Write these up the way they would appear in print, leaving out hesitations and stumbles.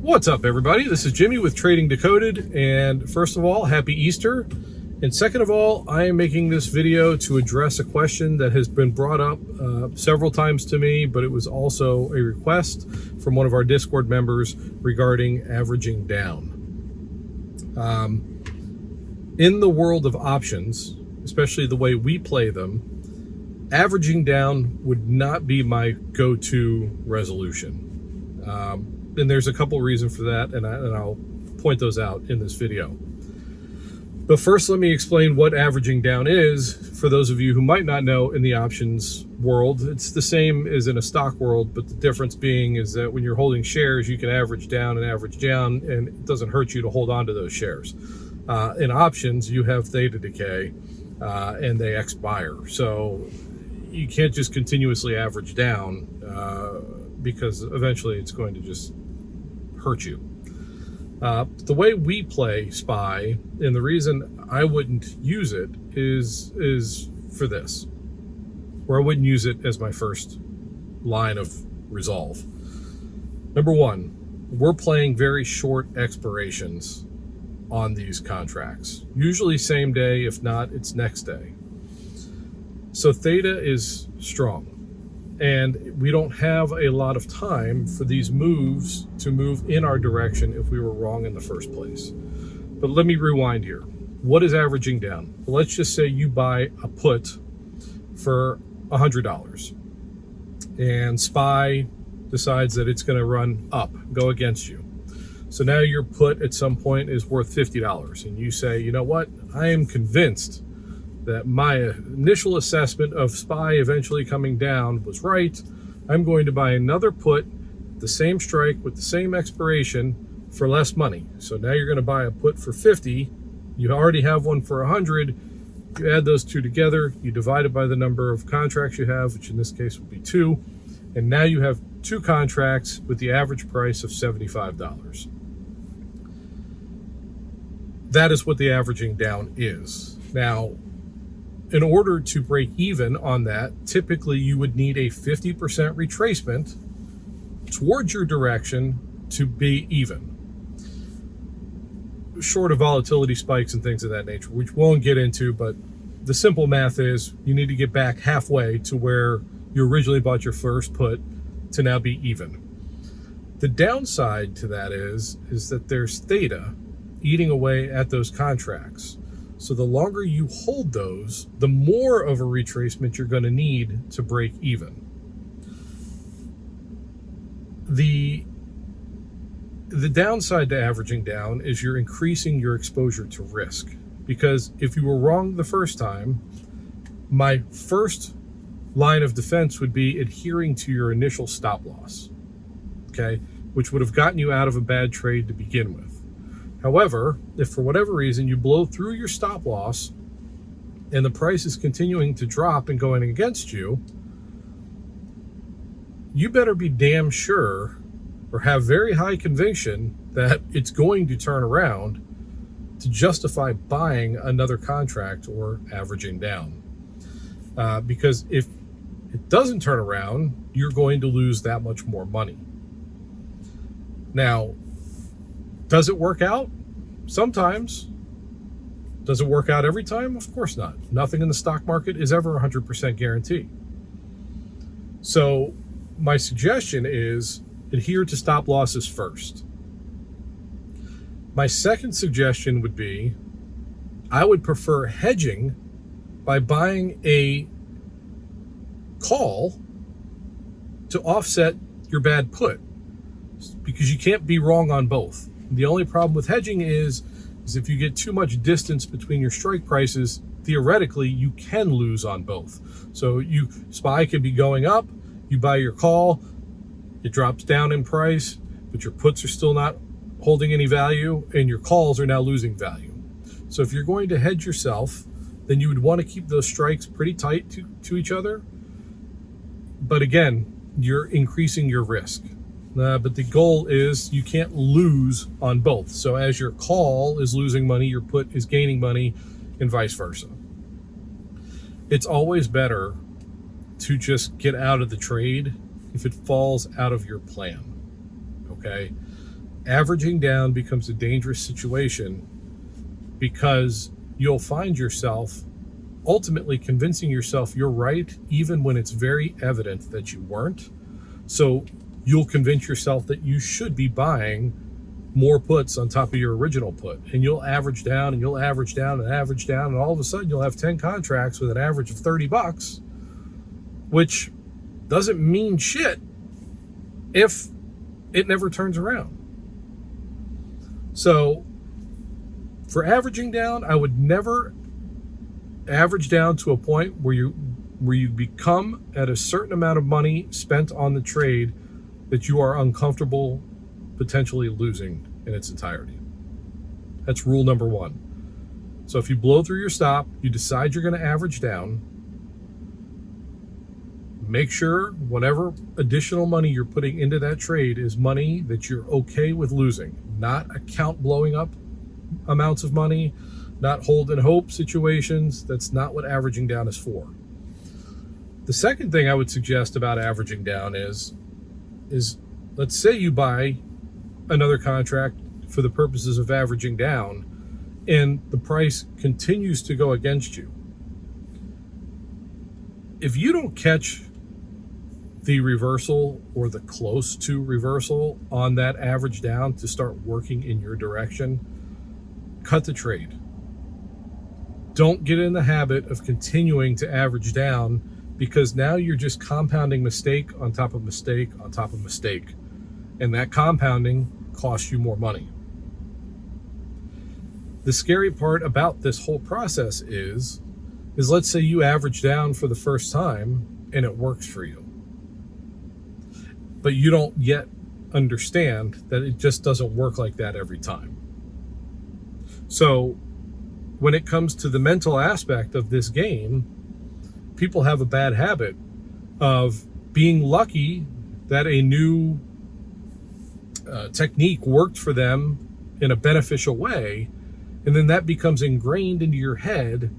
What's up, everybody? This is Jimmy with Trading Decoded, and first of all, happy Easter. And second of all, I am making this video to address a question that has been brought up several times to me, but it was also a request from one of our Discord members regarding averaging down. In the world of options, especially the way we play them, averaging down would not be my go-to resolution. And there's a couple reasons for that, and I'll point those out in this video. But first, let me explain what averaging down is for those of you who might not know in the options world. It's the same as in a stock world, but the difference being is that when you're holding shares, you can average down, and it doesn't hurt you to hold on to those shares. In options, you have theta decay, and they expire. So you can't just continuously average down because eventually it's going to just hurt you. The way we play SPY, and the reason I wouldn't use it is for this, where I wouldn't use it as my first line of resolve. Number one, we're playing very short expirations on these contracts, usually same day, if not it's next day. So theta is strong, and we don't have a lot of time for these moves to move in our direction if we were wrong in the first place. But let me rewind here. What is averaging down? Well, let's just say you buy a put for $100, and SPY decides that it's going to run up, go against you. So now your put at some point is worth $50, and you say, you know what, I am convinced that my initial assessment of SPY eventually coming down was right. I'm going to buy another put, the same strike with the same expiration for less money. So now you're going to buy a put for 50. You already have one for 100. You add those two together, you divide it by the number of contracts you have, which in this case would be 2. And now you have 2 contracts with the average price of $75. That is what the averaging down is. Now, in order to break even on that, typically you would need a 50% retracement towards your direction to be even. Short of volatility spikes and things of that nature, which we won't get into, but the simple math is you need to get back halfway to where you originally bought your first put to now be even. The downside to that is that there's theta eating away at those contracts. So the longer you hold those, the more of a retracement you're going to need to break even. The downside to averaging down is you're increasing your exposure to risk. Because if you were wrong the first time, my first line of defense would be adhering to your initial stop loss, okay, which would have gotten you out of a bad trade to begin with. However, if for whatever reason you blow through your stop loss and the price is continuing to drop and going against you, you better be damn sure or have very high conviction that it's going to turn around to justify buying another contract or averaging down. Because if it doesn't turn around, you're going to lose that much more money. Now, does it work out? Sometimes. Does it work out every time? Of course not. Nothing in the stock market is ever 100% guarantee. So my suggestion is adhere to stop losses first. My second suggestion would be I would prefer hedging by buying a call to offset your bad put, because you can't be wrong on both. The only problem with hedging is if you get too much distance between your strike prices, theoretically you can lose on both. So SPY could be going up, you buy your call, it drops down in price, but your puts are still not holding any value, and your calls are now losing value. So if you're going to hedge yourself, then you would want to keep those strikes pretty tight to each other. But again, you're increasing your risk. But the goal is you can't lose on both. So as your call is losing money, your put is gaining money, and vice versa. It's always better to just get out of the trade if it falls out of your plan, okay? averaging down becomes a dangerous situation because you'll find yourself ultimately convincing yourself you're right, even when it's very evident that you weren't. So you'll convince yourself that you should be buying more puts on top of your original put. And you'll average down and you'll average down and average down. And all of a sudden you'll have 10 contracts with an average of $30, which doesn't mean shit if it never turns around. So for averaging down, I would never average down to a point where you become at a certain amount of money spent on the trade that you are uncomfortable potentially losing in its entirety. That's rule number one. So if you blow through your stop, you decide you're going to average down, make sure whatever additional money you're putting into that trade is money that you're okay with losing, not account blowing up amounts of money, not hold and hope situations. That's not what averaging down is for. The second thing I would suggest about averaging down is let's say you buy another contract for the purposes of averaging down and the price continues to go against you. If you don't catch the reversal or the close to reversal on that average down to start working in your direction, cut the trade. Don't get in the habit of continuing to average down, because now you're just compounding mistake on top of mistake on top of mistake. And that compounding costs you more money. The scary part about this whole process is let's say you average down for the first time and it works for you. But you don't yet understand that it just doesn't work like that every time. So when it comes to the mental aspect of this game, people have a bad habit of being lucky that a new technique worked for them in a beneficial way, and then that becomes ingrained into your head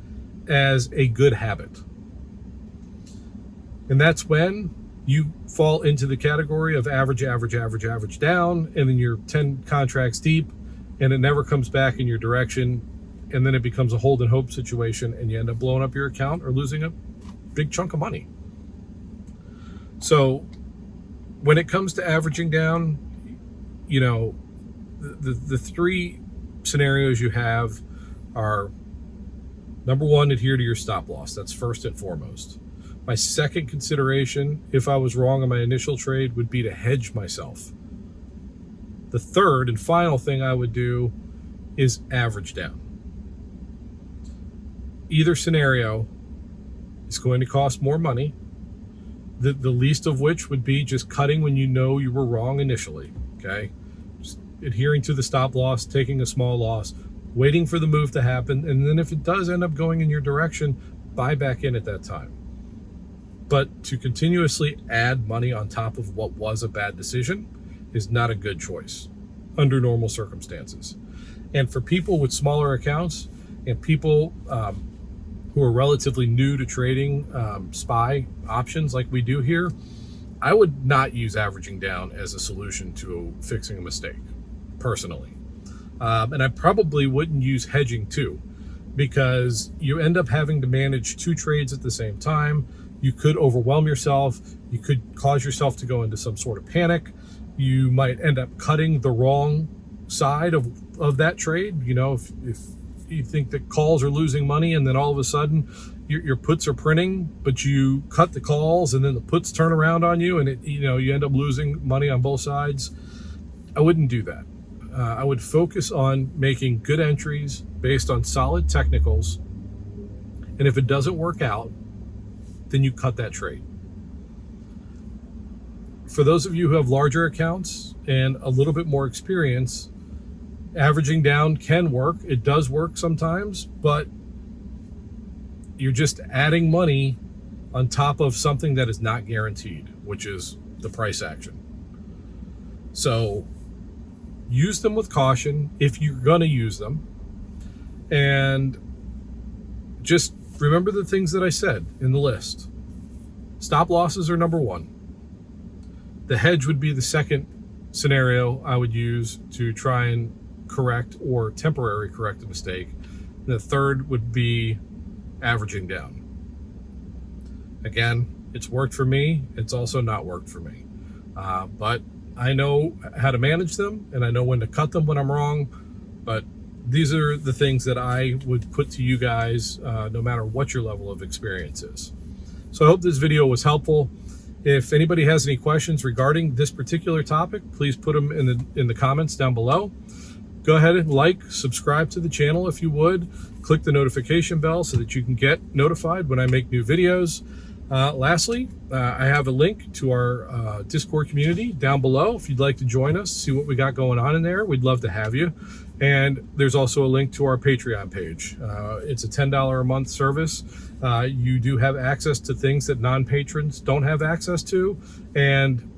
as a good habit. And that's when you fall into the category of average down, and then you're 10 contracts deep, and it never comes back in your direction, and then it becomes a hold and hope situation, and you end up blowing up your account or losing a big chunk of money. So when it comes to averaging down, you know, the three scenarios you have are, number one, adhere to your stop loss. That's first and foremost. My second consideration, if I was wrong on my initial trade, would be to hedge myself. The third and final thing I would do is average down. Either scenario is going to cost more money, the least of which would be just cutting when you know you were wrong initially, okay? Just adhering to the stop loss, taking a small loss, waiting for the move to happen, and then if it does end up going in your direction, buy back in at that time. But to continuously add money on top of what was a bad decision is not a good choice under normal circumstances. And for people with smaller accounts and people who are relatively new to trading SPY options like we do here, I would not use averaging down as a solution to fixing a mistake, personally. And I probably wouldn't use hedging too, because you end up having to manage two trades at the same time. You could overwhelm yourself. You could cause yourself to go into some sort of panic. You might end up cutting the wrong side of that trade. You know, if you think that calls are losing money and then all of a sudden your puts are printing, but you cut the calls and then the puts turn around on you and you end up losing money on both sides. I wouldn't do that. I would focus on making good entries based on solid technicals. And if it doesn't work out, then you cut that trade. For those of you who have larger accounts and a little bit more experience, averaging down can work. It does work sometimes, but you're just adding money on top of something that is not guaranteed, which is the price action. So use them with caution if you're going to use them. And just remember the things that I said in the list. Stop losses are number one. The hedge would be the second scenario I would use to try and correct or temporarily correct a mistake. And the third would be averaging down. Again, it's worked for me. It's also not worked for me. But I know how to manage them, and I know when to cut them when I'm wrong. But these are the things that I would put to you guys, no matter what your level of experience is. So I hope this video was helpful. If anybody has any questions regarding this particular topic, please put them in the comments down below. Go ahead and like, subscribe to the channel if you would. Click the notification bell so that you can get notified when I make new videos. Lastly, I have a link to our Discord community down below. If you'd like to join us, see what we got going on in there, we'd love to have you. And there's also a link to our Patreon page. It's a $10 a month service. You do have access to things that non-patrons don't have access to. And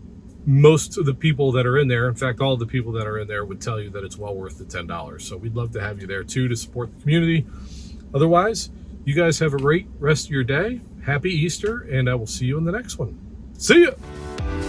most of the people that are in there, in fact, all of the people that are in there would tell you that it's well worth the $10. So we'd love to have you there too to support the community. Otherwise, you guys have a great rest of your day. Happy Easter, and I will see you in the next one. See ya!